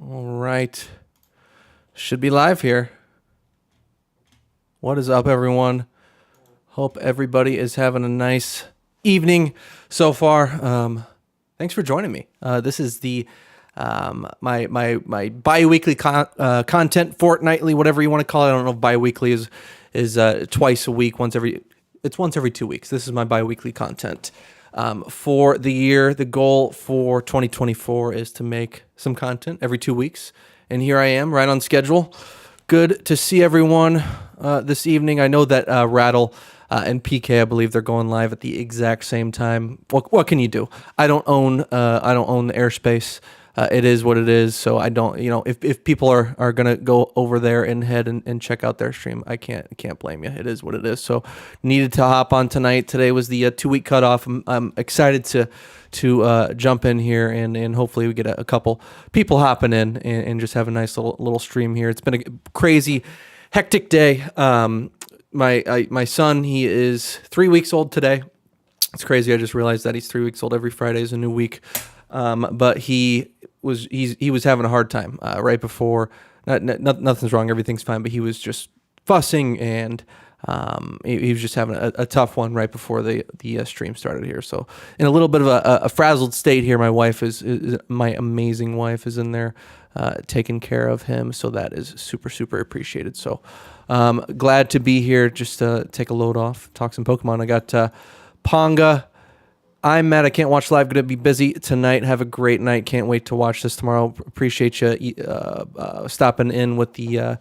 All right. Should be live here. What is up, everyone? Hope everybody is having a nice evening so far. Thanks for joining me. This is the my bi-weekly content, fortnightly, whatever you want to call it. I don't know if bi-weekly is twice a week, once every 2 weeks. This is my bi-weekly content. For the year, the goal for 2024 is to make some content every 2 weeks. And here I am, right on schedule. Good to see everyone this evening. I know that Rattle and PK, I believe they're going live at the exact same time. What can you do? I don't own the airspace. It is what it is. So I don't, if people are gonna go over there and head and check out their stream, I can't blame you. It is what it is. So needed to hop on tonight. Today was the 2-week cutoff. I'm excited to jump in here and hopefully we get a couple people hopping in and just have a nice little stream here. It's been a crazy, hectic day. My son, he is 3 weeks old today. It's crazy. I just realized that he's 3 weeks old. Every Friday is a new week. But he was having a hard time right before. Nothing's wrong. Everything's fine. But he was just fussing and he was just having a tough one right before the stream started here. So in a little bit of a frazzled state here. My wife is my amazing wife is in there taking care of him. So that is super, super appreciated. So glad to be here. Just to take a load off, talk some Pokemon. I got Ponga. I'm Matt. I can't watch live. Going to be busy tonight. Have a great night. Can't wait to watch this tomorrow. Appreciate you stopping in with the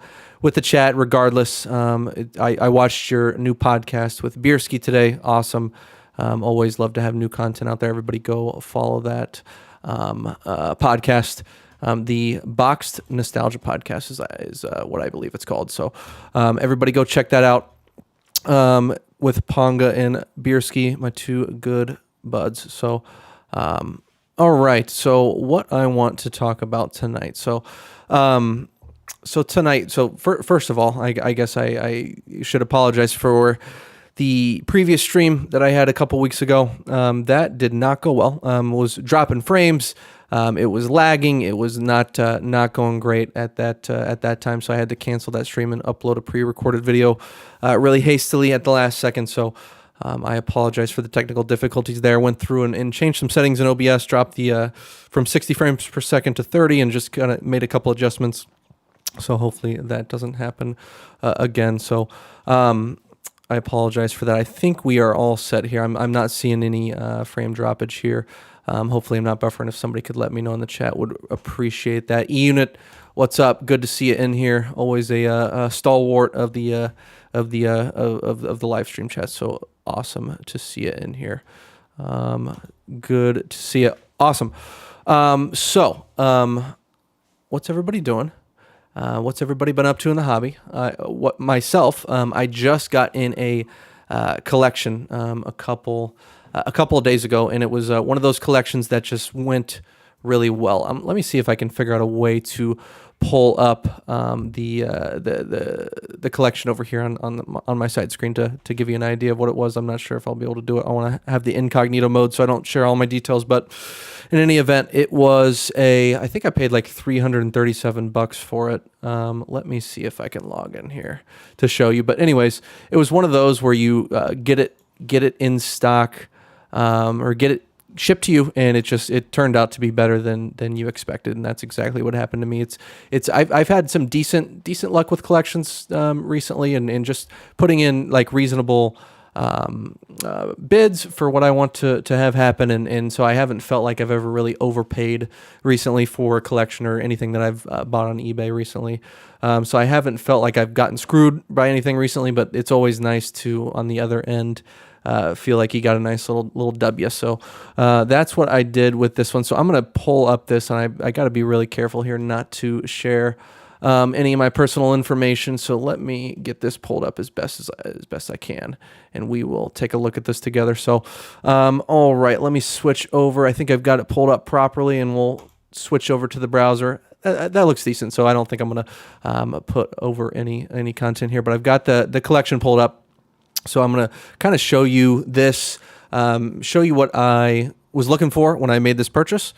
chat. Regardless, I watched your new podcast with Bierski today. Awesome. Always love to have new content out there. Everybody go follow that podcast. The Boxed Nostalgia Podcast is what I believe it's called. So everybody go check that out with Ponga and Bierski, my two good buds. So, all right. So what I want to talk about tonight. So tonight, first of all, I guess I should apologize for the previous stream that I had a couple weeks ago. That did not go well. Was dropping frames. It was lagging. It was not going great at that time. So I had to cancel that stream and upload a pre-recorded video really hastily at the last second. So I apologize for the technical difficulties there. Went through and changed some settings in OBS, dropped the from 60 frames per second to 30, and just kind of made a couple adjustments. So hopefully that doesn't happen again. So I apologize for that. I think we are all set here. I'm not seeing any frame droppage here. Hopefully I'm not buffering. If somebody could let me know in the chat, would appreciate that. E-Unit, what's up? Good to see you in here. Always a stalwart of the live stream chat. So awesome to see you in here. Good to see you. Awesome. What's everybody doing? What's everybody been up to in the hobby? I just got in a collection a couple of days ago, and it was one of those collections that just went really well. Let me see if I can figure out a way to pull up the collection over here on my side screen to give you an idea of what it was. I'm not sure if I'll be able to do it. I want to have the incognito mode so I don't share all my details. But in any event, it was I think I paid like $337 for it. Let me see if I can log in here to show you. But anyways, it was one of those where you get it in stock or get it shipped to you, and it turned out to be better than you expected, and that's exactly what happened to me. I've had some decent luck with collections recently, and just putting in like reasonable bids for what I want to have happen, and so I haven't felt like I've ever really overpaid recently for a collection or anything that I've bought on eBay recently. So I haven't felt like I've gotten screwed by anything recently, but it's always nice to, on the other end, feel like you got a nice little W. So that's what I did with this one. So I'm going to pull up this, and I got to be really careful here not to share any of my personal information. So let me get this pulled up as best I can, and we will take a look at this together. So all right, let me switch over. I think I've got it pulled up properly, and we'll switch over to the browser. That looks decent, so I don't think I'm going to put over any content here, but I've got the collection pulled up. So I'm going to kind of show you this, show you what I was looking for when I made this purchase.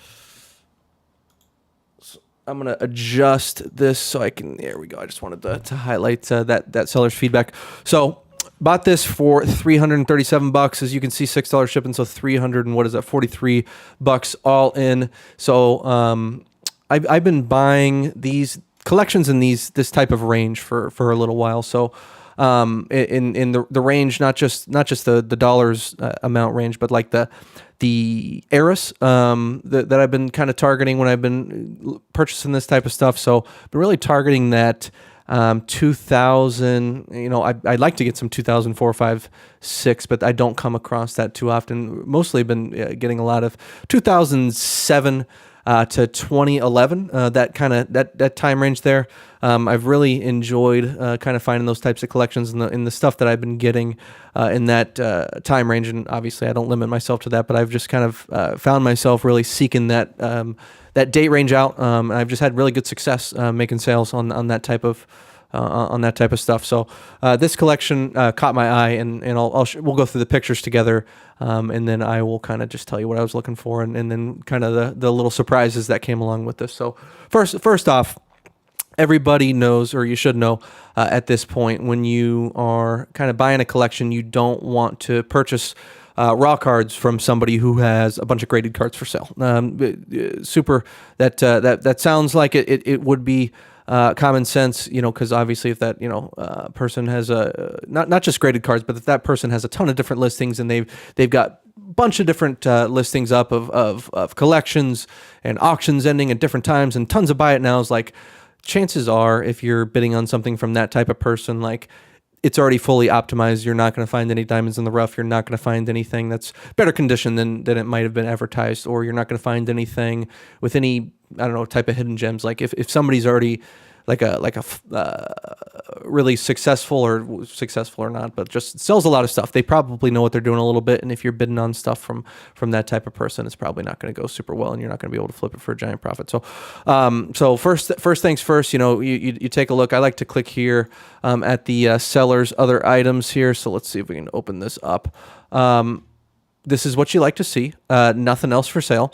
I'm gonna adjust this so I can. There we go. I just wanted to highlight that seller's feedback. So bought this for $337. As you can see, $6 shipping, so 300 and what is that? $43 all in. So I've been buying these collections in this type of range for a little while. So in the range, not just the dollars amount range, but like the eras that I've been kind of targeting when I've been purchasing this type of stuff. So I've been really targeting that 2000, I'd like to get some 2004, 5, 6, but I don't come across that too often. Mostly been getting a lot of 2007 to 2011, that time range there. I've really enjoyed kind of finding those types of collections in the stuff that I've been getting in that time range. And obviously I don't limit myself to that, but I've just kind of found myself really seeking that date range out. And I've just had really good success making sales on that type of stuff. So this collection caught my eye, and we'll go through the pictures together, and then I will kind of just tell you what I was looking for, and then kind of the little surprises that came along with this. So first off, everybody knows, or you should know at this point, when you are kind of buying a collection, you don't want to purchase raw cards from somebody who has a bunch of graded cards for sale. That sounds like it would be common sense, because obviously if that person has not just graded cards, but if that person has a ton of different listings and they've got a bunch of different listings up of collections and auctions ending at different times and tons of buy it nows, like chances are, if you're bidding on something from that type of person, like it's already fully optimized. You're not going to find any diamonds in the rough. You're not going to find anything that's better condition than it might have been advertised, or you're not going to find anything with any, I don't know, type of hidden gems. Like if somebody's already like a really successful or not, but just sells a lot of stuff, they probably know what they're doing a little bit. And if you're bidding on stuff from that type of person, it's probably not going to go super well, and you're not going to be able to flip it for a giant profit. So first things first, you take a look. I like to click here at the seller's other items here. So let's see if we can open this up. This is what you like to see. Nothing else for sale.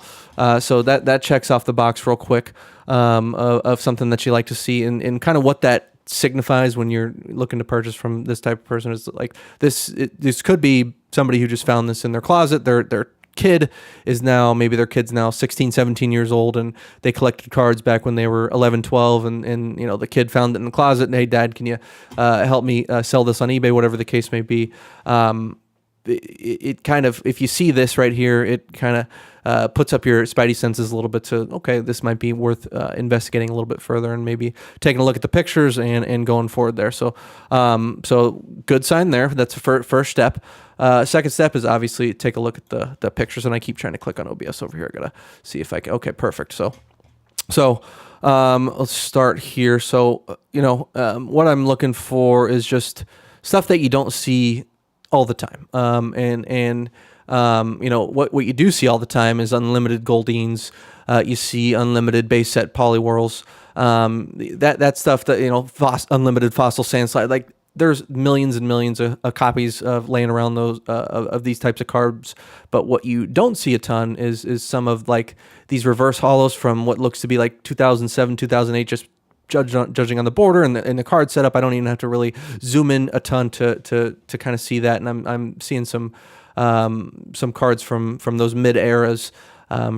So that checks off the box real quick of something that you like to see, and kind of what that signifies when you're looking to purchase from this type of person is like this. This could be somebody who just found this in their closet. Their kid is now, maybe their kid's now 16, 17 years old, and they collected cards back when they were 11, 12, and the kid found it in the closet, and hey, Dad, can you help me sell this on eBay, whatever the case may be. It kind of, if you see this right here, it kind of puts up your spidey senses a little bit to, okay, this might be worth investigating a little bit further, and maybe taking a look at the pictures and going forward there. So good sign there. That's the first step. Second step is obviously take a look at the pictures, and I keep trying to click on OBS over here. I gotta see if I can. Okay, perfect. So let's start here. So what I'm looking for is just stuff that you don't see all the time. What you do see all the time is unlimited Goldines. You see unlimited base set polywhirls. That stuff that, unlimited fossil sandslide, like there's millions and millions of copies of laying around those, of these types of cards. But what you don't see a ton is some of like these reverse hollows from what looks to be like 2007, 2008, just judging on the border and the card setup. I don't even have to really zoom in a ton to kind of see that. And I'm seeing some cards from those mid eras,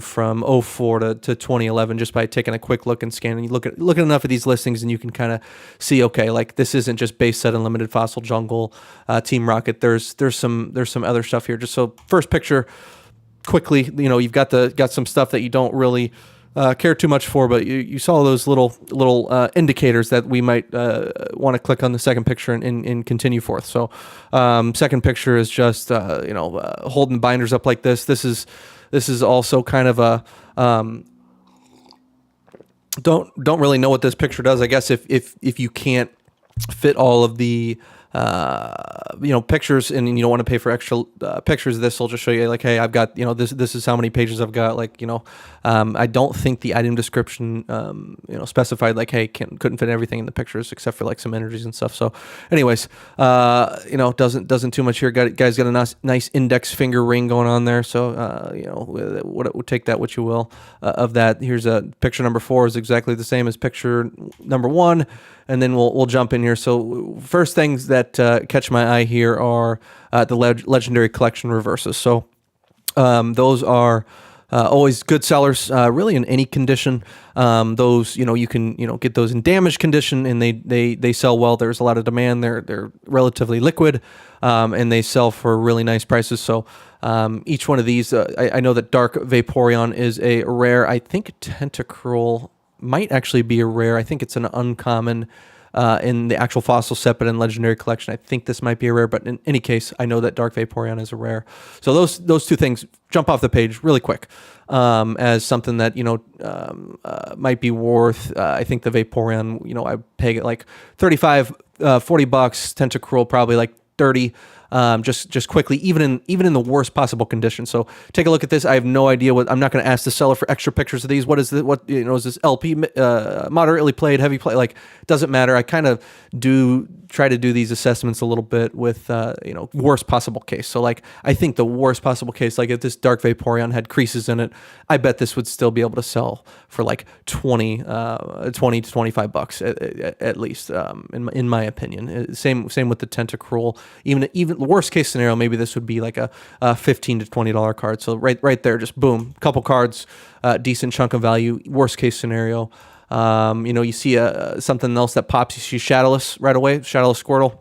from 04 to 2011, just by taking a quick look and scanning. You look at enough of these listings, and you can kind of see, okay, like this isn't just base set unlimited fossil jungle, Team Rocket. There's some other stuff here. Just so first picture quickly, you've got some stuff that you don't really care too much for, but you saw those little indicators that we might want to click on the second picture and continue forth. So second picture is just holding binders up like this. This is also kind of a don't really know what this picture does. I guess if you can't fit all of the pictures, and you don't want to pay for extra pictures, this will just show you like, hey, I've got, this is how many pages I've got. Like, I don't think the item description, specified like, hey, couldn't fit everything in the pictures except for like some energies and stuff. So anyways, doesn't too much here. Guy's got a nice index finger ring going on there. So, we'll take that what you will of that. Here's a picture number 4 is exactly the same as picture number 1. And then we'll jump in here. So first things that catch my eye here are the Legendary Collection reverses. So those are always good sellers, really in any condition. Those, you can get those in damaged condition, and they sell well. There's a lot of demand. They're relatively liquid, and they sell for really nice prices. So each one of these, I know that Dark Vaporeon is a rare. I think Tentacruel might actually be a rare. I think it's an uncommon in the actual fossil set, but in Legendary Collection, I think this might be a rare. But in any case, I know that Dark Vaporeon is a rare. So those two things jump off the page really quick as something that might be worth. I think the Vaporeon, I peg it like $35, $40. Tentacruel probably like 30. Just quickly, even in the worst possible condition. So take a look at this. I have no idea what. I'm not going to ask the seller for extra pictures of these. What is this? What is this LP? Moderately played, heavy play? Like, doesn't matter. I kind of try to do these assessments a little bit with worst possible case. So like, I think the worst possible case, like if this Dark Vaporeon had creases in it, I bet this would still be able to sell for like 20 to $25 at least, in my opinion. Same with the Tentacruel. Even worst case scenario, maybe this would be like a $15 to $20 card. So right there, just boom, couple cards, decent chunk of value. Worst case scenario, you see something else that pops. You see Shadowless right away, Shadowless Squirtle.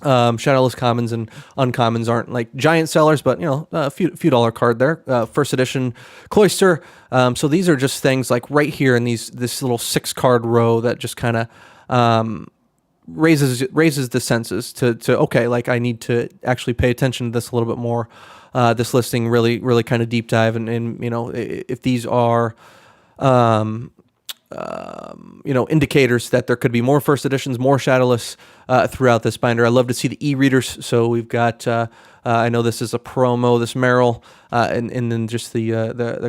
Shadowless commons and uncommons aren't like giant sellers, but a few dollar card there. First edition Cloyster. So these are just things like right here in this little 6 card row that just kind of raises the senses to okay, like I need to actually pay attention to this a little bit more. This listing really kind of deep dive, and if these are indicators that there could be more first editions, more Shadowless throughout this binder. I love to see the e-readers. So we've got, I know this is a promo, this Merrill, and then just the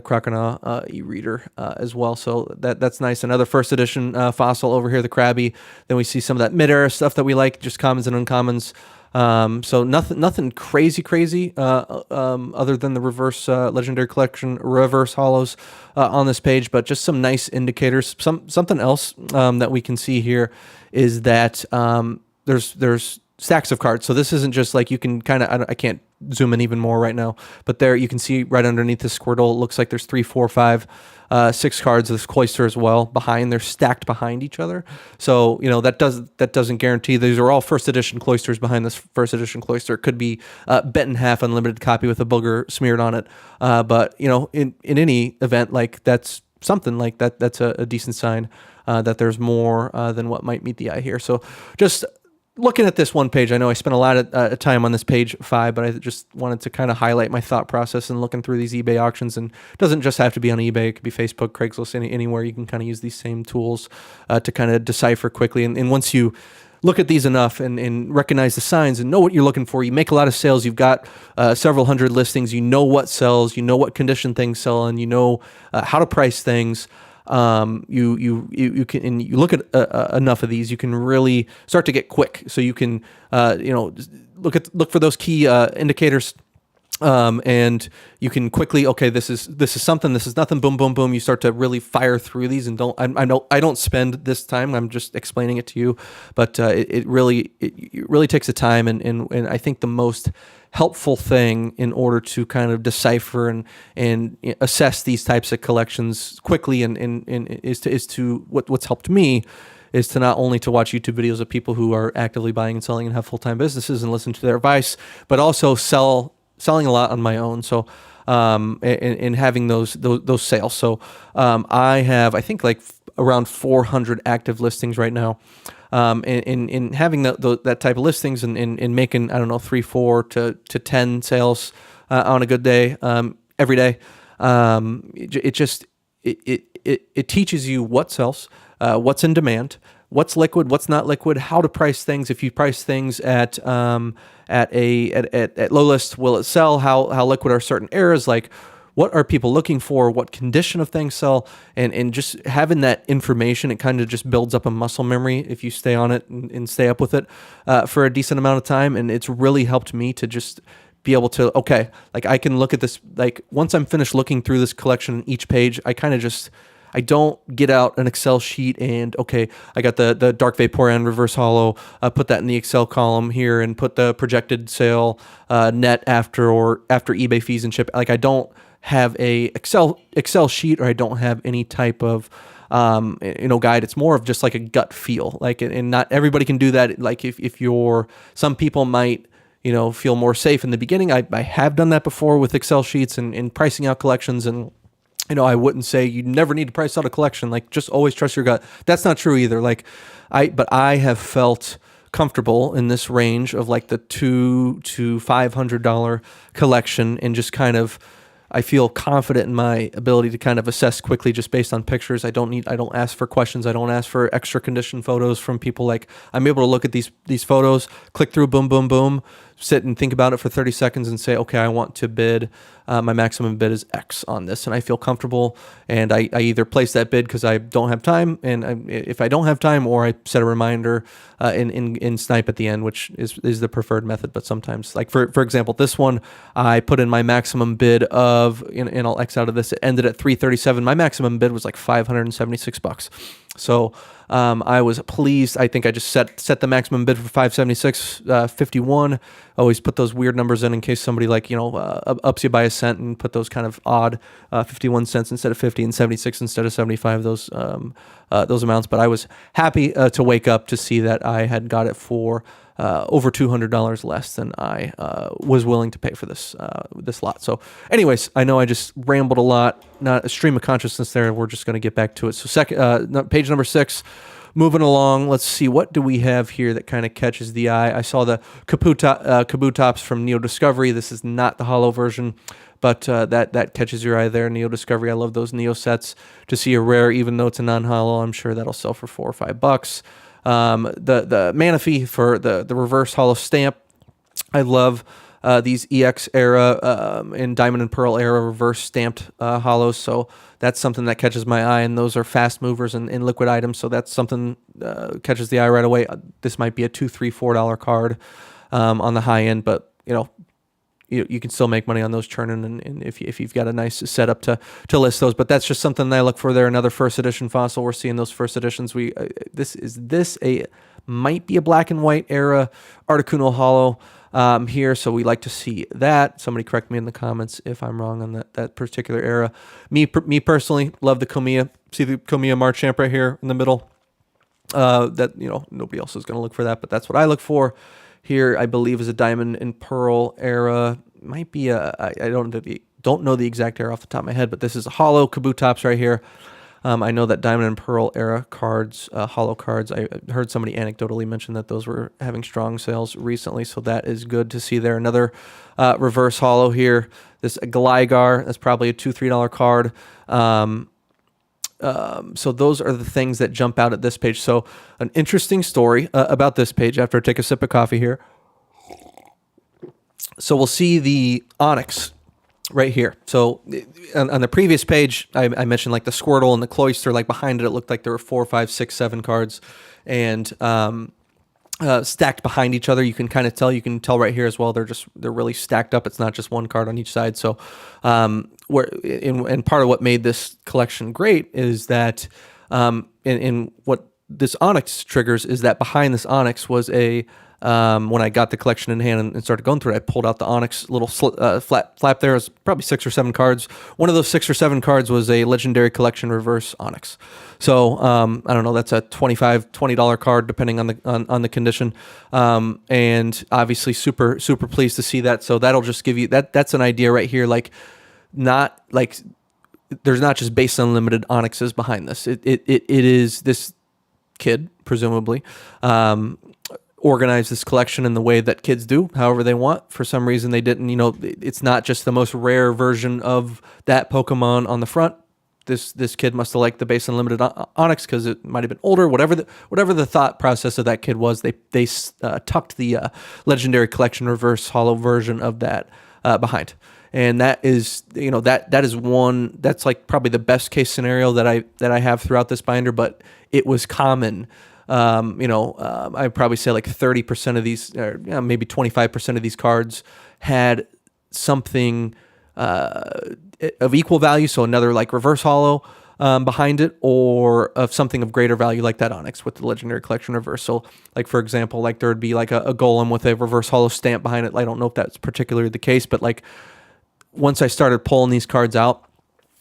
Croconaw e-reader as well. So that's nice. Another first edition fossil over here, the Krabby. Then we see some of that mid-era stuff that we like, just commons and uncommons. So nothing crazy, other than the reverse, Legendary Collection reverse hollows, on this page, but just some nice indicators. Something else, that we can see here is that, there's stacks of cards. So this isn't just like, you can kind of, I can't zoom in even more right now, but there you can see right underneath the Squirtle, it looks like there's 3, 4, 5, 6 cards of this Cloyster as well behind. They're stacked behind each other. So, that doesn't guarantee. These are all first edition Cloysters behind this first edition Cloyster. It could be bent in half, unlimited copy with a booger smeared on it. But, in any event, like that's something like that. That's a decent sign that there's more than what might meet the eye here. So just looking at this one page, I know I spent a lot of time on this page 5, but I just wanted to kind of highlight my thought process and looking through these eBay auctions. And it doesn't just have to be on eBay. It could be Facebook, Craigslist, anywhere. You can kind of use these same tools to kind of decipher quickly. And once you look at these enough and recognize the signs and know what you're looking for, you make a lot of sales. You've got several hundred listings. You know what sells. You know what condition things sell, and you know how to price things. You can, and you look at enough of these, you can really start to get quick. So you can look for those key indicators, and you can quickly, okay, this is something, this is nothing, boom, boom, boom. You start to really fire through these, and I don't spend this time. I'm just explaining it to you, but it really takes the time, and I think the most helpful thing in order to kind of decipher and assess these types of collections quickly and is to what's helped me is to not only to watch YouTube videos of people who are actively buying and selling and have full-time businesses and listen to their advice, but also selling a lot on my own. So and having those sales. So I have, I think, like around 400 active listings right now. In having that type of listings and making, I don't know, 3, 4 to 10 sales on a good day, every day, it teaches you what sells, what's in demand, what's liquid, what's not liquid, how to price things. If you price things at low list, will it sell? How liquid are certain eras? Like, what are people looking for? What condition of things sell? And just having that information, it kind of just builds up a muscle memory if you stay on it and stay up with it for a decent amount of time. And it's really helped me to just be able to, okay, like I can look at this, like once I'm finished looking through this collection, each page, I don't get out an Excel sheet and, okay, I got the Dark Vaporeon reverse hollow, put that in the Excel column here and put the projected sale net after eBay fees and ship. Like I don't have a Excel sheet, or I don't have any type of guide. It's more of just like a gut feel. Like, and not everybody can do that. Like if some people might, feel more safe in the beginning. I have done that before with Excel sheets and pricing out collections, and I wouldn't say you never need to price out a collection. Like, just always trust your gut. That's not true either. But I have felt comfortable in this range of like the $200 to $500 collection, and just kind of, I feel confident in my ability to kind of assess quickly just based on pictures. I don't ask for questions. I don't ask for extra condition photos from people. Like, I'm able to look at these photos, click through, boom, boom, boom, sit and think about it for 30 seconds and say, okay, I want to bid. My maximum bid is X on this, and I feel comfortable. And I either place that bid because I don't have time, and if I don't have time, or I set a reminder in Snipe at the end, which is the preferred method. But sometimes, like for example, this one, I put in my maximum bid of, and I'll X out of this. It ended at 337. My maximum bid was like $576. So I was pleased. I think I just set the maximum bid for 576.51. Always put those weird numbers in case somebody ups you by a cent, and put those kind of odd 51 cents instead of 50 and 76 instead of 75. Those amounts. But I was happy to wake up to see that I had got it for over $200 less than I was willing to pay for this lot. So anyways, I know I just rambled a lot, not a stream of consciousness there. We're just going to get back to it. So page number 6, moving along. Let's see, what do we have here that kind of catches the eye? I saw the Kaboo Tops from Neo Discovery. This is not the hollow version, but that catches your eye there. Neo Discovery. I love those Neo sets. To see a rare, even though it's a non-hollow, I'm sure that'll sell for $4 or $5. The Manaphy for the reverse hollow stamp. I love these EX era and Diamond and Pearl era reverse stamped hollows. So that's something that catches my eye, and those are fast movers in liquid items. So that's something catches the eye right away. This might be a $2, $3, $4 card on the high end, but you can still make money on those churning, and if you've got a nice setup to list those. But that's just something that I look for there. Another first edition fossil. We're seeing those first editions. This might be a black and white era Articuno hollow here, so we like to see that. Somebody correct me in the comments if I'm wrong on that particular era. Me personally love the Komiya. See the Komiya Marchamp right here in the middle. That nobody else is going to look for that, but that's what I look for. Here, I believe, is a Diamond and Pearl era. Might be I don't know the exact era off the top of my head, but this is a hollow Kaboo Tops right here. I know that Diamond and Pearl era cards, hollow cards, I heard somebody anecdotally mention that those were having strong sales recently, so that is good to see there. Another reverse hollow here. This Gligar, that's probably a $2, $3 card. So those are the things that jump out at this page. So an interesting story about this page after I take a sip of coffee here. So we'll see the Onyx right here. So on the previous page, I mentioned like the Squirtle and the Cloyster, like behind it looked like there were 4, 5, 6, 7 cards, and stacked behind each other. You can kind of tell. You can tell right here as well. They're really stacked up. It's not just one card on each side. So and part of what made this collection great is that in what this Onyx triggers is that behind this Onyx was a when I got the collection in hand and started going through it, I pulled out the Onyx little flap there. It was probably 6 or 7 cards. One of those 6 or 7 cards was a Legendary Collection reverse Onyx. So I don't know, that's a $25, $20 card depending on the condition. And obviously super pleased to see that. So that'll just give you that's an idea right here. Like, not like there's not just base unlimited Onyxes behind this. It is this kid presumably organize this collection in the way that kids do, however they want. For some reason, they didn't, it's not just the most rare version of that Pokemon on the front. this kid must have liked the base unlimited Onyx because it might have been older. Whatever the thought process of that kid was, they tucked the Legendary Collection reverse holo version of that behind. And that is, that is one that's like probably the best case scenario that I have throughout this binder, but it was common. I'd probably say like 30% of these, or maybe 25% of these cards had something of equal value, so another like reverse holo behind it, or of something of greater value like that Onyx with the Legendary Collection reverse. So like, for example, like there would be like a golem with a reverse holo stamp behind it. I don't know if that's particularly the case, but like once I started pulling these cards out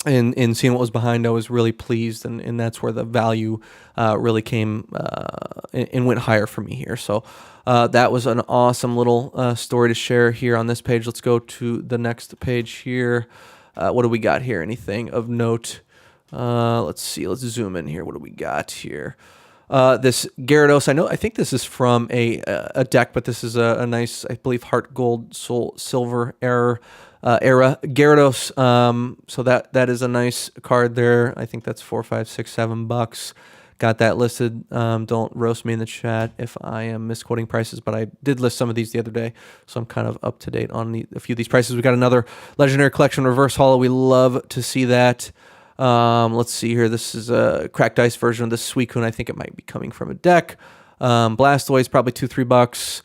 and seeing what was behind, I was really pleased, and that's where the value really came and went higher for me here. So that was an awesome little story to share here on this page. Let's go to the next page here. What do we got here? Anything of note? Let's see. Let's zoom in here. What do we got here? This Gyarados, I think this is from a deck, but this is a nice, I believe, Heart Gold, Soul Silver era Gyarados. So that is a nice card there. I think that's $4, $5, $6, $7. Got that listed. Don't roast me in the chat if I am misquoting prices, but I did list some of these the other day, so I'm kind of up to date on a few of these prices. We got another Legendary Collection reverse holo. We love to see that. Let's see here. This is a cracked ice version of the Suicune. I think it might be coming from a deck. Blastoise, probably $2, $3.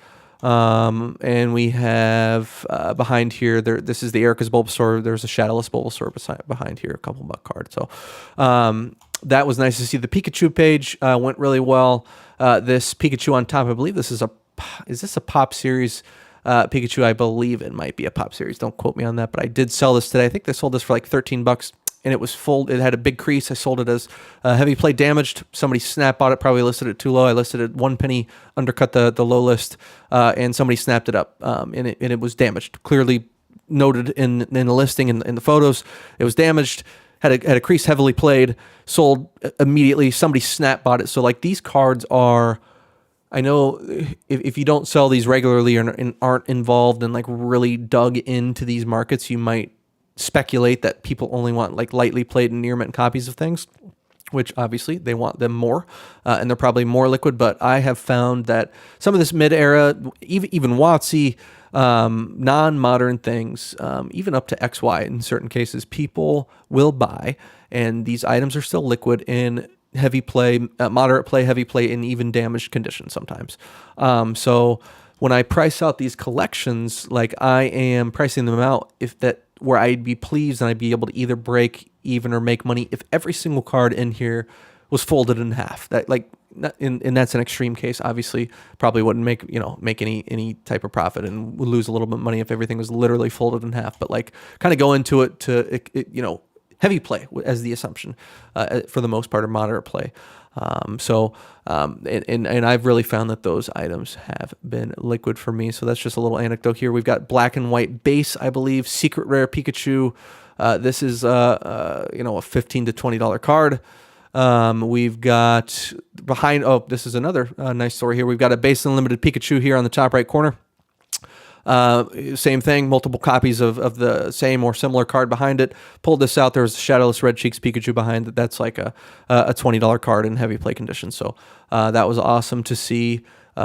And we have behind here, this is the Erica's Bulbasaur. There's a Shadowless Bulbasaur behind here, a couple buck card. So that was nice to see. The Pikachu page went really well. This Pikachu on top, I believe this is this a Pop Series Pikachu? I believe it might be a Pop Series. Don't quote me on that, but I did sell this today. I think they sold this for like $13. And it was full. It had a big crease. I sold it as heavy play damaged. Somebody snap bought it, probably listed it too low. I listed it 1 penny, undercut the low list, and somebody snapped it up, and it was damaged. Clearly noted in the listing and in the photos, it was damaged. Had a crease, heavily played, sold immediately. Somebody snap bought it. So like these cards are, I know if you don't sell these regularly and aren't involved and like really dug into these markets, you might speculate that people only want like lightly played and near mint copies of things, which obviously they want them more, and they're probably more liquid. But I have found that some of this mid-era, even WotC, non-modern things, even up to XY in certain cases, people will buy, and these items are still liquid in heavy play, moderate play, heavy play, and even damaged condition sometimes. So when I price out these collections, like I am pricing them out where I'd be pleased and I'd be able to either break even or make money if every single card in here was folded in half. That and that's an extreme case. Obviously, probably wouldn't make any type of profit and would lose a little bit of money if everything was literally folded in half. But like kind of go into it to heavy play as the assumption for the most part, or moderate play. And I've really found that those items have been liquid for me. So that's just a little anecdote here. We've got black and white base, I believe, secret rare Pikachu. This is a $15 to $20 card. We've got behind. Oh, this is another nice story here. We've got a base unlimited Pikachu here on the top right corner. Same thing, multiple copies of the same or similar card behind it. Pulled this out. There was a Shadowless Red Cheeks Pikachu behind it. That's like a $20 card in heavy play condition. So that was awesome to see.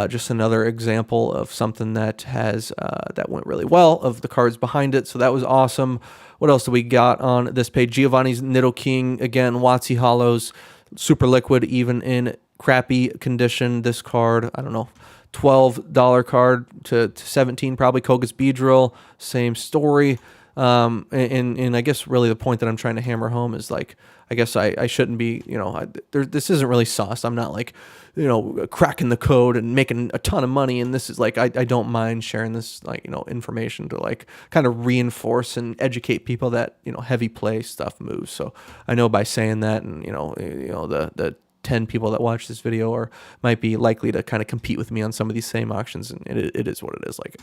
Just another example of something that that went really well, of the cards behind it. So that was awesome. What else do we got on this page? Giovanni's Nidoking, again, WotC Hollows, super liquid, even in crappy condition. This card, I don't know, $12 card to $17 probably. Koga's Beedrill, same story. And I guess really the point that I'm trying to hammer home is like, I guess I shouldn't be, this isn't really sauce. I'm not like, cracking the code and making a ton of money. And this is like, I don't mind sharing this, information to like kind of reinforce and educate people that, heavy play stuff moves. So I know by saying that, and, the 10 people that watch this video might be likely to kind of compete with me on some of these same auctions, and it is what it is. Like,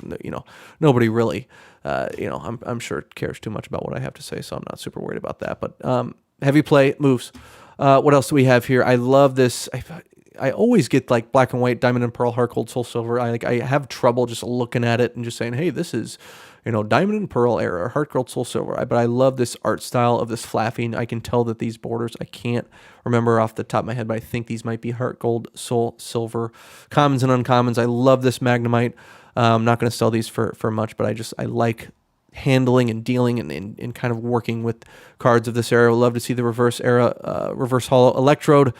nobody really, I'm sure cares too much about what I have to say, so I'm not super worried about that. But heavy play moves. What else do we have here? I love this. I always get like black and white, diamond and pearl, heart gold, soul silver. I have trouble just looking at it and just saying, hey, this is, Diamond and Pearl era, Heart Gold, Soul Silver. But I love this art style of this flapping. I can tell that these borders, I can't remember off the top of my head, but I think these might be Heart Gold, Soul Silver, commons and uncommons. I love this Magnemite. I'm not going to sell these for much, but I like handling and dealing and kind of working with cards of this era. I love to see the reverse reverse holo Electrode.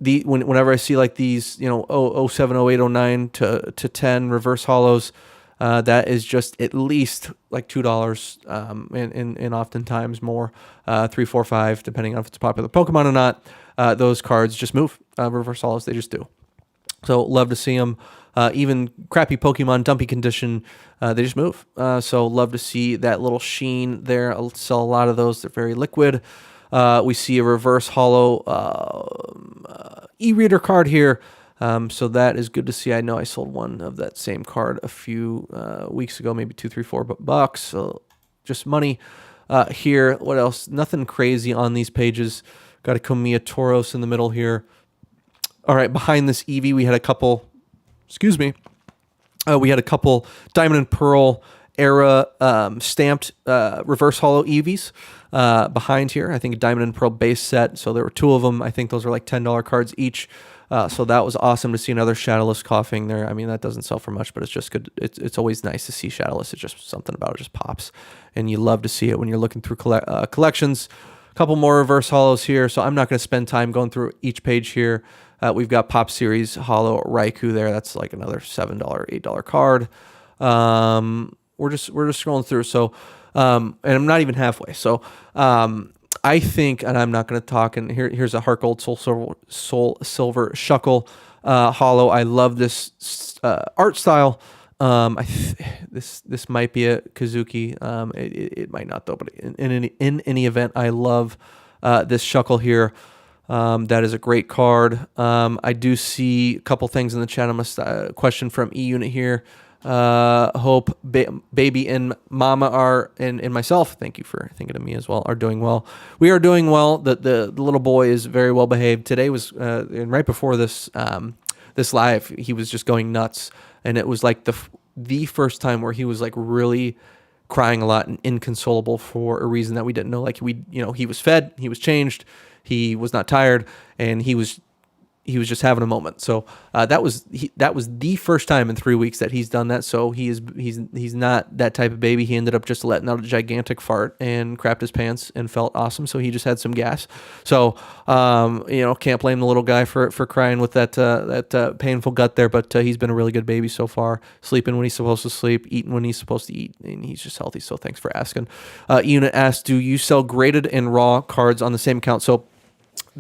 Whenever I see like these, 07, 08, 09 to 10 reverse holos, that is just at least like $2, and oftentimes more, 3, 4, 5, depending on if it's a popular Pokemon or not. Those cards just move. Reverse holos, they just do. So love to see them. Even crappy Pokemon, dumpy condition, they just move. So love to see that little sheen there. I'll sell a lot of those. They're very liquid. We see a reverse holo e-reader card here. So that is good to see. I know I sold one of that same card a few weeks ago, maybe $2, $3, $4. So just money here. What else? Nothing crazy on these pages. Got a Komiya Tauros in the middle here. All right, behind this Eevee, we had a couple. We had a couple Diamond and Pearl era stamped reverse holo Eevees behind here. I think a Diamond and Pearl base set. So there were 2 of them. I think those are like $10 cards each. So that was awesome to see another Shadowless Coughing there. I mean, that doesn't sell for much, but it's just good. It's always nice to see Shadowless. It's just something about it just pops. And you love to see it when you're looking through collections. A couple more reverse holos here. So I'm not going to spend time going through each page here. We've got Pop Series Holo Raikou there. That's like another $7, $8 card. We're just scrolling through. So, and I'm not even halfway. So, I think, and I'm not going to talk. And here's a Heart Gold, Soul Silver Shuckle Holo. I love this art style. This might be a Kazuki. It might not though. But in any event, I love this Shuckle here. That is a great card. I do see a couple things in the chat. I'm a question from E-Unit here. Hope baby and mama and myself, thank you for thinking of me as well, are doing well. We are doing well. The little boy is very well behaved. Today was and right before this live, he was just going nuts, and it was like the first time where he was like really crying a lot and inconsolable for a reason that we didn't know. Like he was fed, he was changed, he was not tired, and he was just having a moment. So that was the first time in 3 weeks that he's done that. So he's not that type of baby. He ended up just letting out a gigantic fart and crapped his pants and felt awesome. So he just had some gas. So can't blame the little guy for crying with that painful gut there. But he's been a really good baby so far. Sleeping when he's supposed to sleep, eating when he's supposed to eat, and he's just healthy. So thanks for asking. Unit asked, do you sell graded and raw cards on the same account? So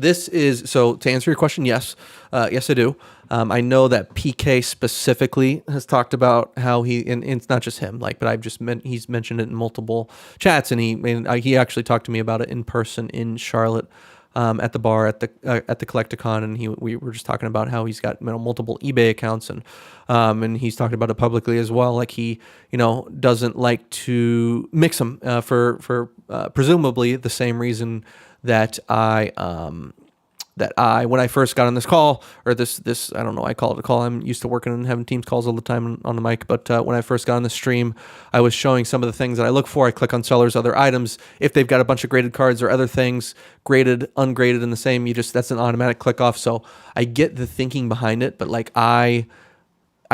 to answer your question, yes. Yes, I do. I know that PK specifically has talked about how and it's not just him, but he's mentioned it in multiple chats, and he actually talked to me about it in person in Charlotte, at the bar at the Collecticon, and we were just talking about how he's got multiple eBay accounts, and he's talked about it publicly as well. Like he doesn't like to mix them for presumably the same reason that when I first got on this call, or this I don't know, I call it a call. I'm used to working and having Teams calls all the time on the mic, but when I first got on the stream, I was showing some of the things that I look for. I click on sellers, other items. If they've got a bunch of graded cards or other things, graded, ungraded in the same, that's an automatic click off. So I get the thinking behind it, but I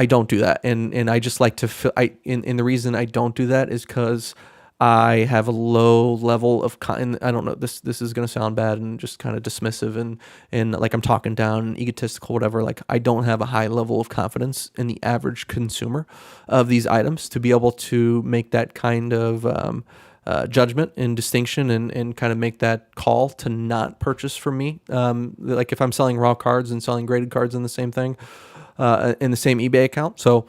don't do that, and I just like to and the reason I don't do that is because I have a low level of, and I don't know, this is going to sound bad and just kind of dismissive and like I'm talking down, egotistical, whatever. Like I don't have a high level of confidence in the average consumer of these items to be able to make that kind of judgment and distinction and kind of make that call to not purchase from me. Like if I'm selling raw cards and selling graded cards in the same thing, in the same eBay account. So,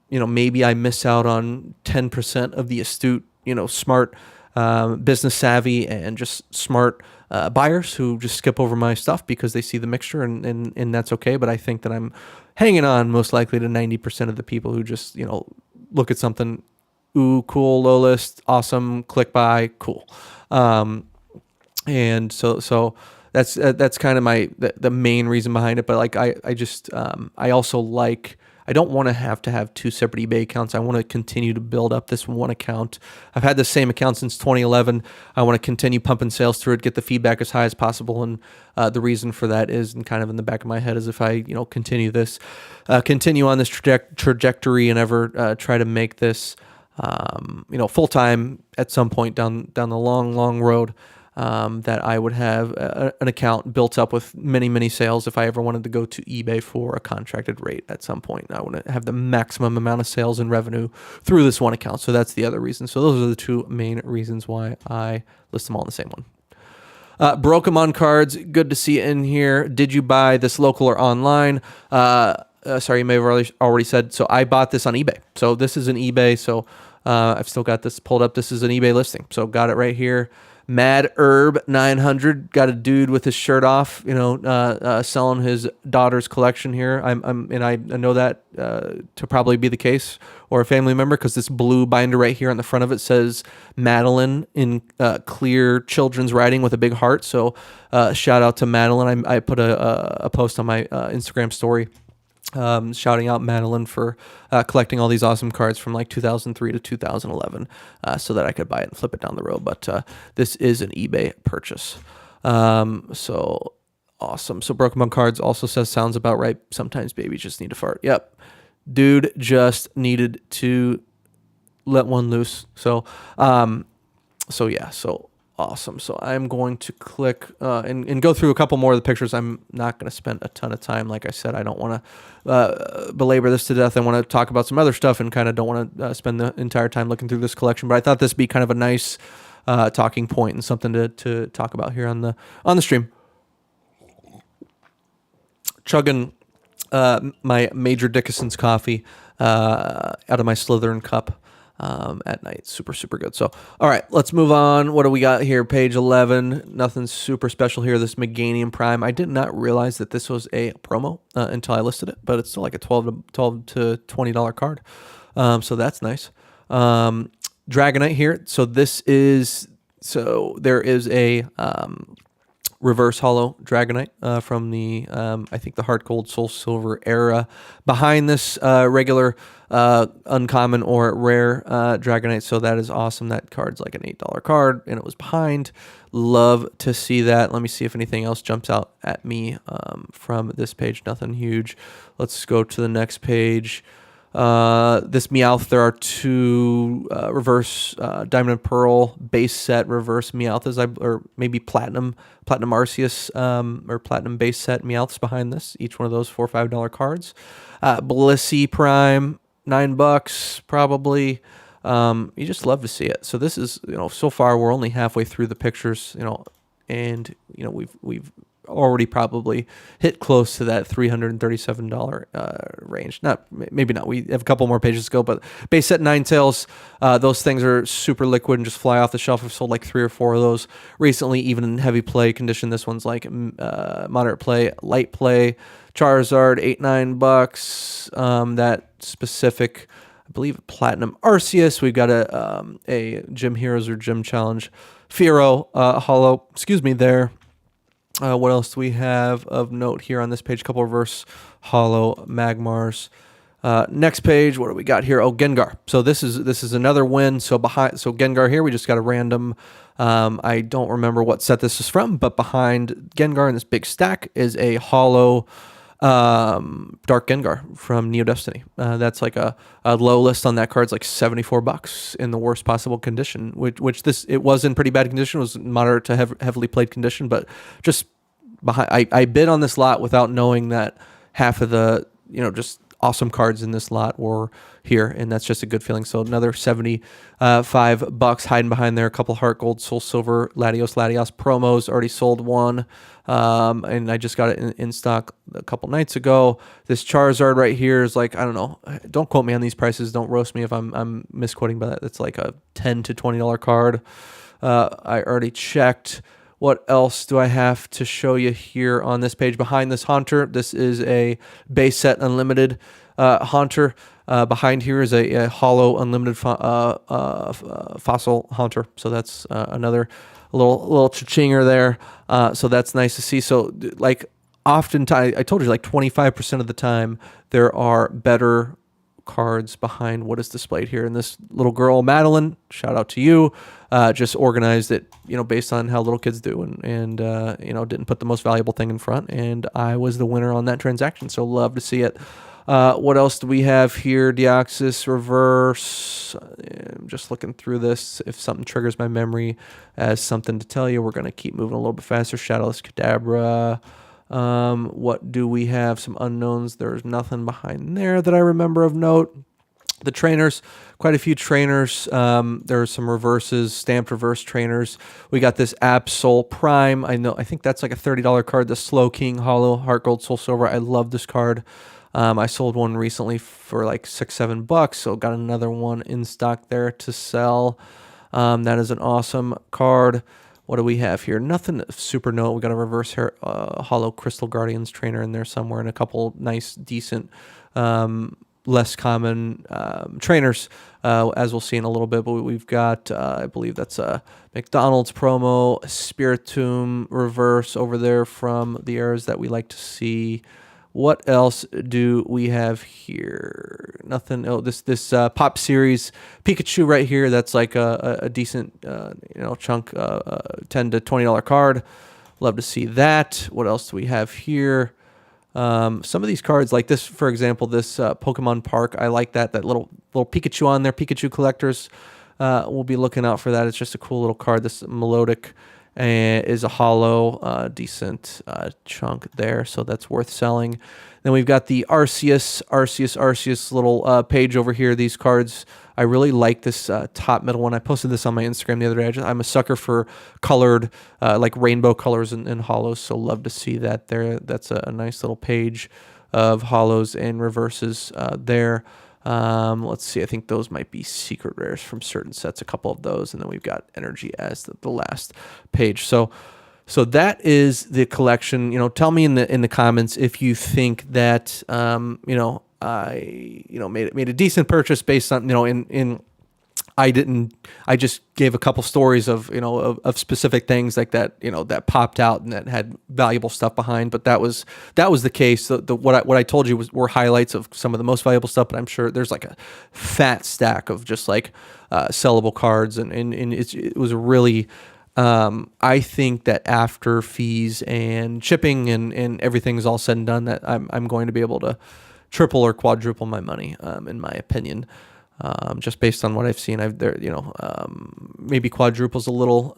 maybe I miss out on 10% of the astute, smart, business savvy and just smart buyers who just skip over my stuff because they see the mixture and that's okay. But I think that I'm hanging on most likely to 90% of the people who just, look at something, ooh, cool, low list, awesome, click buy, cool. And so that's kind of the main reason behind it. But like, I also like, I don't want to have two separate eBay accounts. I want to continue to build up this one account. I've had the same account since 2011. I want to continue pumping sales through it, get the feedback as high as possible. And the reason for that is, and kind of in the back of my head, is if I, continue on this trajectory and ever try to make this, full time at some point down the long road, that I would have an account built up with many sales if I ever wanted to go to eBay for a contracted rate at some point. I want to have the maximum amount of sales and revenue through this one account. So that's the other reason. So those are the two main reasons why I list them all in the same one. Brokemon cards, good to see it in here. Did you buy this local or online? Sorry, you may have already said. So I bought this on eBay. So this is an eBay. So I've still got this pulled up. This is an eBay listing. So got it right here. Mad Herb 900, got a dude with his shirt off, selling his daughter's collection here. I know that to probably be the case, or a family member, because this blue binder right here on the front of it says Madeline in clear children's writing with a big heart. So shout out to Madeline. I put a post on my Instagram story. Shouting out Madeline for collecting all these awesome cards from like 2003 to 2011 so that I could buy it and flip it down the road. But this is an eBay purchase. So awesome. So Brokemon cards also says sounds about right. Sometimes babies just need to fart. Yep. Dude just needed to let one loose. So yeah. So awesome. So I'm going to click and go through a couple more of the pictures. I'm not going to spend a ton of time. Like I said, I don't want to belabor this to death. I want to talk about some other stuff and kind of don't want to spend the entire time looking through this collection. But I thought this would be kind of a nice talking point and something to talk about here on the stream. Chugging my Major Dickinson's coffee out of my Slytherin cup. At night. Super good. So, all right, let's move on. What do we got here? Page 11. Nothing super special here. This Meganium Prime. I did not realize that this was a promo until I listed it, but it's still like a $12 to $20 card. So that's nice. Dragonite here. So there is a reverse hollow Dragonite from the I think the Heart Gold Soul Silver era. Behind this regular uncommon or rare Dragonite, so that is awesome. That card's like an $8 card, and it was behind. Love to see that. Let me see if anything else jumps out at me from this page. Nothing huge. Let's go to the next page. This Meowth, there are two reverse Diamond and Pearl base set reverse Meowths, or maybe Platinum Arceus or Platinum base set Meowths behind this. Each one of those $4 or $5 cards. Blissey Prime, $9 probably. You just love to see it. So this is, so far we're only halfway through the pictures, and we've already probably hit close to that $337 range. Maybe not. We have a couple more pages to go, but base set Ninetales, those things are super liquid and just fly off the shelf. I've sold like 3 or 4 of those recently, even in heavy play condition. This one's like moderate play, light play. Charizard, $8-9. That specific, I believe, Platinum Arceus. We've got a Gym Heroes or Gym Challenge Fearow hollow. There. What else do we have of note here on this page? A couple reverse hollow Magmars. Next page, what do we got here? Oh, Gengar. So this is another win. So Gengar here, we just got a random. I don't remember what set this is from, but behind Gengar in this big stack is a hollow Dark Gengar from Neo Destiny. That's like a low list on that card's like $74 in the worst possible condition, which it was in pretty bad condition. It was moderate to heavily played condition, but just behind, I bid on this lot without knowing that half of the just awesome cards in this lot were here, and that's just a good feeling. So another $75 hiding behind there. A couple Heart Gold, Soul Silver, Latios promos. Already sold one, and I just got it in stock a couple nights ago. This Charizard right here is like, I don't know. Don't quote me on these prices. Don't roast me if I'm misquoting, but it's like a $10 to $20 card. I already checked. What else do I have to show you here on this page? Behind this Haunter, this is a base set unlimited Haunter. Behind here is a hollow unlimited fossil Haunter. So that's another little cha-chinger there. So that's nice to see. So like oftentimes, I told you, like 25% of the time, there are better cards behind what is displayed here. And this little girl, Madeline, shout out to you, just organized it, based on how little kids do, and didn't put the most valuable thing in front. And I was the winner on that transaction. So love to see it. What else do we have here? Deoxys reverse. I'm just looking through this. If something triggers my memory as something to tell you, we're going to keep moving a little bit faster. Shadowless Kadabra. What do we have? Some unknowns. There's nothing behind there that I remember of note. The trainers, quite a few trainers. There are some reverses, stamped reverse trainers. We got this Absol Prime. I think that's like a $30 card. The Slow King Hollow Heart Gold Soul Silver. I love this card. I sold one recently for like $6-7, so got another one in stock there to sell. That is an awesome card. What do we have here? Nothing super note. We got a reverse hair, Hollow Crystal Guardians trainer in there somewhere, and a couple nice, decent, less common trainers, as we'll see in a little bit. But we've got, I believe that's a McDonald's promo, Spiritomb reverse over there from the eras that we like to see. What else do we have here? Nothing. Oh, this Pop Series Pikachu right here. That's like a decent chunk, $10 to $20 card. Love to see that. What else do we have here? Some of these cards, like this, for example, this Pokemon Park. I like that little Pikachu on there. Pikachu collectors will be looking out for that. It's just a cool little card. This Melodic is a hollow, decent chunk there, so that's worth selling. Then we've got the Arceus little page over here. These cards, I really like this top middle one. I posted this on my Instagram the other day. I'm a sucker for colored, like rainbow colors and hollows, so love to see that there. That's a nice little page of hollows and reverses there. Let's see. I think those might be secret rares from certain sets. A couple of those, and then we've got energy as the last page. So that is the collection. Tell me in the comments if you think that I made a decent purchase based on I just gave a couple stories of specific things like that, that popped out and that had valuable stuff behind. But that was the case. What I told you were highlights of some of the most valuable stuff, but I'm sure there's like a fat stack of just like sellable cards. And it was really, I think that after fees and shipping and everything's all said and done, that I'm going to be able to triple or quadruple my money, in my opinion. Just based on what I've seen, maybe quadruple's a little,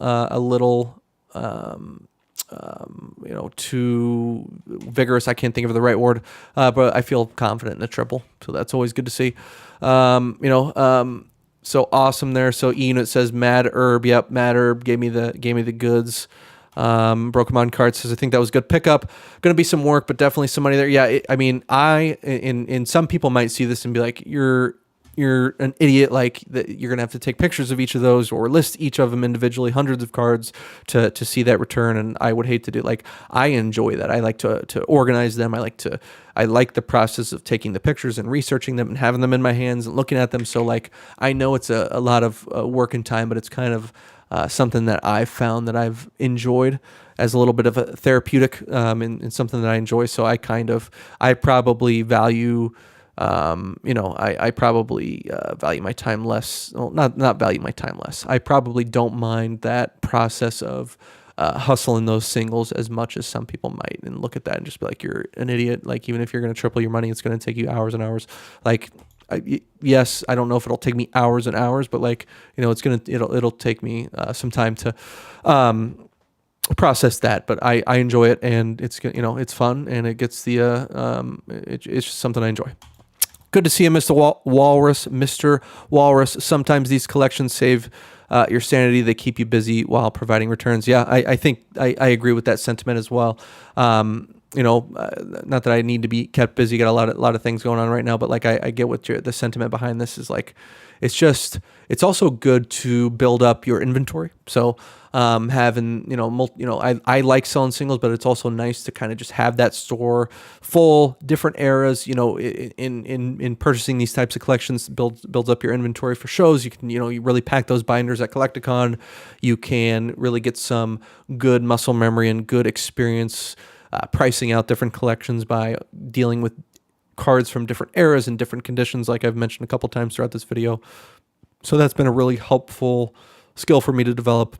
too vigorous. I can't think of the right word, but I feel confident in a triple, so that's always good to see. So awesome there. So Ian, says Mad Herb. Yep, Mad Herb gave me the goods. Brokemon card says, I think that was a good pickup. Going to be some work, but definitely some money there. Yeah, in some people might see this and be like, you're an idiot, like that you're gonna have to take pictures of each of those or list each of them individually, hundreds of cards to see that return. And I would hate to do, like, I enjoy that. I like to organize them. I like the process of taking the pictures and researching them and having them in my hands and looking at them. So like, I know it's a lot of work and time, but it's kind of something that I've found that I've enjoyed as a little bit of a therapeutic, and something that I enjoy. So I probably value, I probably value my time less. Well, not value my time less. I probably don't mind that process of hustling those singles as much as some people might, and look at that and just be like, you're an idiot. Like, even if you're going to triple your money, it's going to take you hours and hours. Like, yes, I don't know if it'll take me hours and hours, but like, it'll take me some time to process that. But I enjoy it, and it's fun, and it gets it's just something I enjoy. Good to see you, Mr. Walrus. Mr. Walrus. Sometimes these collections save your sanity. They keep you busy while providing returns. Yeah, I think I agree with that sentiment as well. Not that I need to be kept busy. Got a lot of things going on right now, but like I get what the sentiment behind this is. Like, it's also good to build up your inventory. So having I like selling singles, but it's also nice to kind of just have that store full, different eras. In purchasing these types of collections, builds up your inventory for shows. You can you really pack those binders at Collecticon. You can really get some good muscle memory and good experience pricing out different collections by dealing with cards from different eras and different conditions, like I've mentioned a couple times throughout this video. So that's been a really helpful skill for me to develop.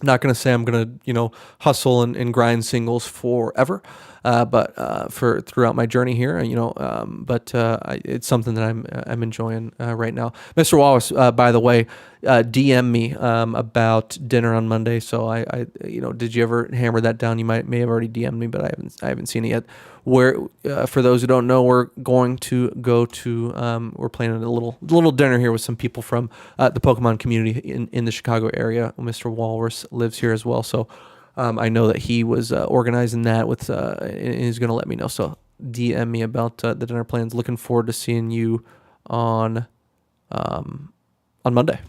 Not going to say I'm going to, hustle and grind singles forever, but for throughout my journey here, it's something that I'm enjoying right now. Mr. Wallace, by the way, DM me about dinner on Monday. So I did you ever hammer that down? You may have already DM'd me, but I haven't seen it yet. Where for those who don't know, we're going to go to we're planning a little dinner here with some people from the Pokemon community in the Chicago area. Mr. Walrus lives here as well, so I know that he was organizing that with and he's going to let me know. So DM me about the dinner plans. Looking forward to seeing you on Monday.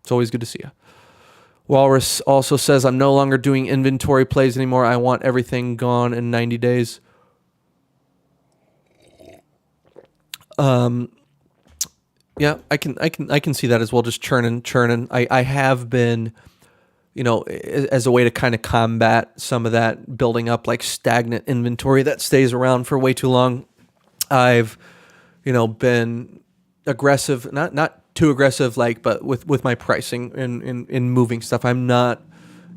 It's always good to see you. Walrus also says, I'm no longer doing inventory plays anymore. I want everything gone in 90 days. Yeah, I can see that as well. Just churning. I have been, as a way to kind of combat some of that building up like stagnant inventory that stays around for way too long. I've, been aggressive, not too aggressive, but with my pricing in moving stuff. I'm not,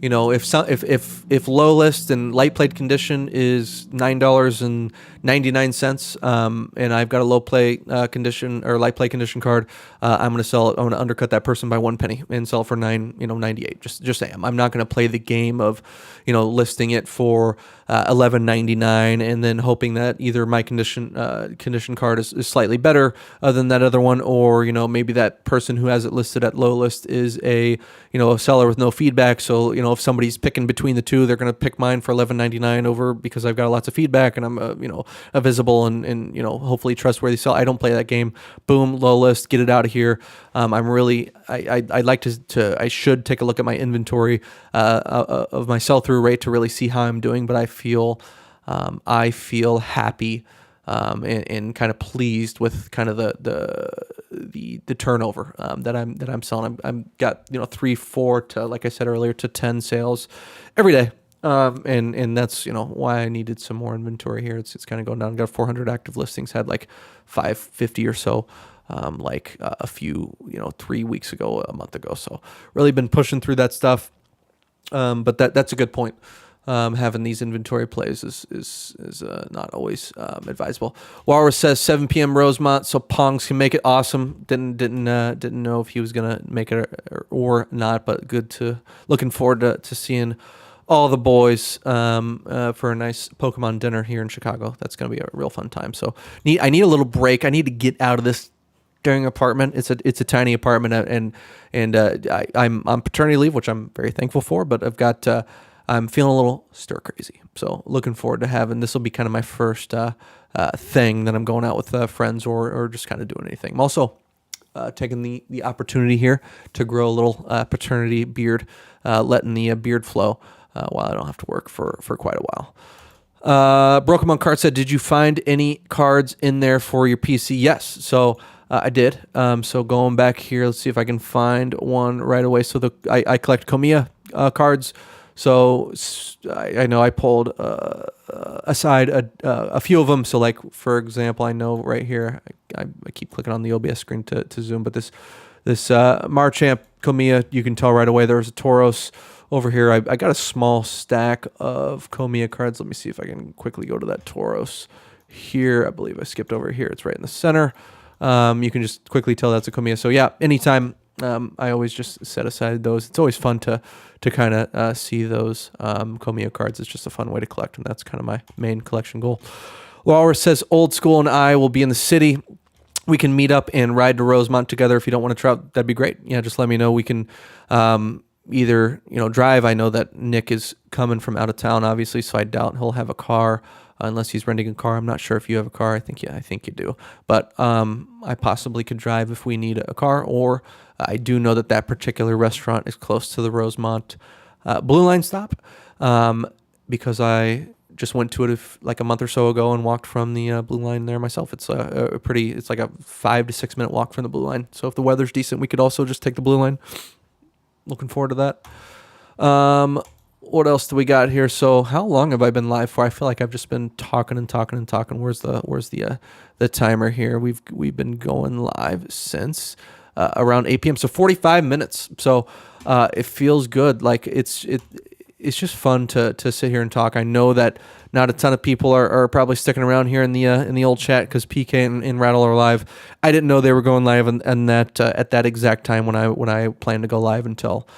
if low list and light plate condition is $9.99, and I've got a low play condition or light play condition card, I'm going to sell it. I'm going to undercut that person by 1 penny and sell it for $9.98. Just saying, I'm not going to play the game of, listing it for $11.99 and then hoping that either my condition card is slightly better than that other one, or maybe that person who has it listed at low list is a seller with no feedback. So if somebody's picking between the two, they're going to pick mine for $11.99 over because I've got lots of feedback and I'm a visible and hopefully trustworthy seller. I don't play that game. Boom, low list, get it out of here. I'd like to I should take a look at my inventory of my sell-through rate to really see how I'm doing, but I feel happy and kind of pleased with kind of the turnover that I'm selling. I'm got 3, 4 to, like I said earlier, to 10 sales every day. And that's why I needed some more inventory here. It's kind of going down. I've got 400 active listings, had like 550 or so a few 3 weeks ago, a month ago. So really been pushing through that stuff. But that's a good point. Having these inventory plays is not always advisable. Walrus says 7 p.m. Rosemont, so Pongs can make it. Awesome. Didn't know if he was gonna make it or not, but looking forward to seeing all the boys for a nice Pokemon dinner here in Chicago. That's gonna be a real fun time. So I need a little break. I need to get out of this dang apartment. It's a tiny apartment, and I'm on paternity leave, which I'm very thankful for. But I'm feeling a little stir crazy. So looking forward to having this will be kind of my first thing that I'm going out with friends or just kind of doing anything. I'm also taking the opportunity here to grow a little paternity beard, letting the beard flow while I don't have to work for quite a while. Broken Monk Cart said, did you find any cards in there for your PC? Yes. So I did. So going back here, let's see if I can find one right away. So I collect Komiya cards. So I know I pulled aside a few of them. So like, for example, I know right here, I keep clicking on the OBS screen to zoom, but this Marchamp Komiya, you can tell right away there's a Tauros over here. I got a small stack of Komiya cards. Let me see if I can quickly go to that Tauros here. I believe I skipped over here. It's right in the center. You can just quickly tell that's a Komiya. So yeah, anytime I always just set aside those. It's always fun to kind of see those Komiya cards. It's just a fun way to collect, and that's kind of my main collection goal. Walrus says, old school and I will be in the city. We can meet up and ride to Rosemont together. If you don't want to travel, that'd be great. Yeah, just let me know. We can either drive. I know that Nick is coming from out of town, obviously, so I doubt he'll have a car. Unless he's renting a car. I'm not sure if you have a car. I think you do. But I possibly could drive if we need a car, or I do know that particular restaurant is close to the Rosemont Blue Line stop because I just went to it like a month or so ago and walked from the Blue Line there myself. It's it's like a 5 to 6 minute walk from the Blue Line. So if the weather's decent, we could also just take the Blue Line. Looking forward to that. what else do we got here? So how long have I been live for? I feel like I've just been talking and talking and talking. Where's the timer here? We've been going live since around 8 p.m. So 45 minutes. So it feels good. Like it's just fun to sit here and talk. I know that not a ton of people are probably sticking around here in the old chat because PK and Rattle are live. I didn't know they were going live and that at that exact time when I planned to go live until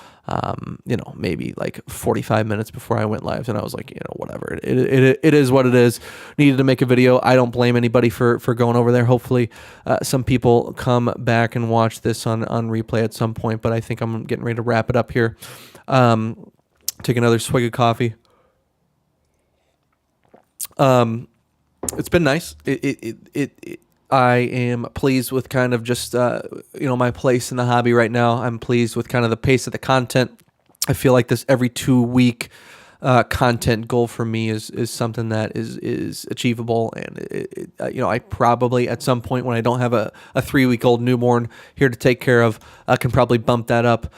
maybe like 45 minutes before I went live, and I was like, whatever. It is what it is. Needed to make a video. I don't blame anybody for going over there. Hopefully, some people come back and watch this on replay at some point. But I think I'm getting ready to wrap it up here. Take another swig of coffee. It's been nice. I am pleased with kind of just, my place in the hobby right now. I'm pleased with kind of the pace of the content. I feel like this every 2-week content goal for me is something that is achievable. And, I probably at some point when I don't have a 3-week-old newborn here to take care of, I can probably bump that up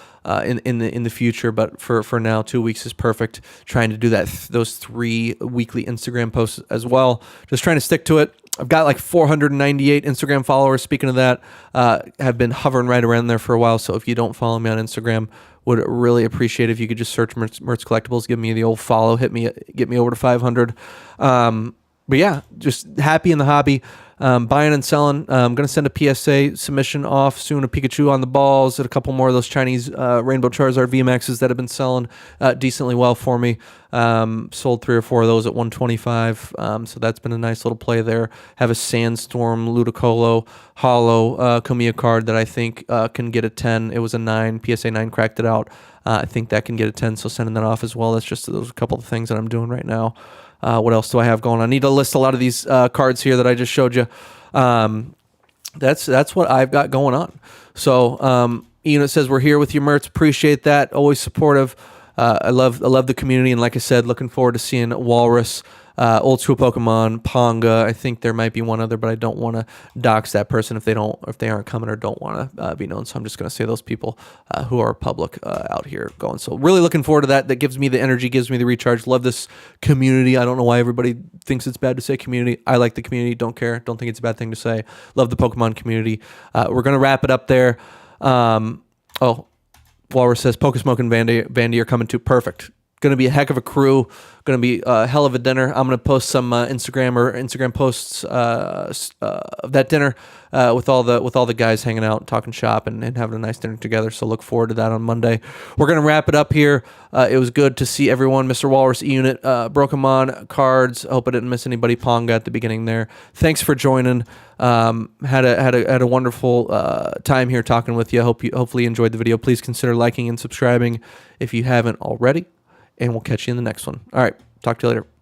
in the future. But for now, 2 weeks is perfect. Trying to do those 3 weekly Instagram posts as well. Just trying to stick to it. I've got like 498 Instagram followers. Speaking of that, have been hovering right around there for a while. So if you don't follow me on Instagram, would really appreciate if you could just search Mertz Collectibles, give me the old follow, get me over to 500. But yeah, just happy in the hobby. Buying and selling. I'm going to send a PSA submission off soon, a Pikachu on the balls, and a couple more of those Chinese Rainbow Charizard VMAXs that have been selling decently well for me. Sold 3 or 4 of those at 125. So that's been a nice little play there. Have a Sandstorm Ludicolo Hollow Kamiya card that I think can get a 10. It was a 9. PSA 9 cracked it out. I think that can get a 10, so sending that off as well. That's just those a couple of things that I'm doing right now. What else do I have going on? I need to list a lot of these cards here that I just showed you. That's what I've got going on. So Ian says we're here with you, Mertz. Appreciate that. Always supportive. I love the community, and like I said, looking forward to seeing Walrus, Old School Pokemon, Ponga. I think there might be one other, but I don't want to dox that person if they aren't coming or don't want to be known. So I'm just going to say those people who are public out here going. So really looking forward to that. That gives me the energy, gives me the recharge. Love this community. I don't know why everybody thinks it's bad to say community. I like the community. Don't care. Don't think it's a bad thing to say. Love the Pokemon community. We're going to wrap it up there. Walrus says, Pokesmoke and Vandy are coming too. Perfect. Going to be a heck of a crew. Going to be a hell of a dinner. I'm going to post some Instagram posts of that dinner with all the guys hanging out, talking shop, and having a nice dinner together. So look forward to that on Monday. We're going to wrap it up here. It was good to see everyone. Mr. Walrus unit, Brokemon cards. I hope I didn't miss anybody. Ponga at the beginning there. Thanks for joining. Had a wonderful time here talking with you. Hopefully you enjoyed the video. Please consider liking and subscribing if you haven't already. And we'll catch you in the next one. All right. Talk to you later.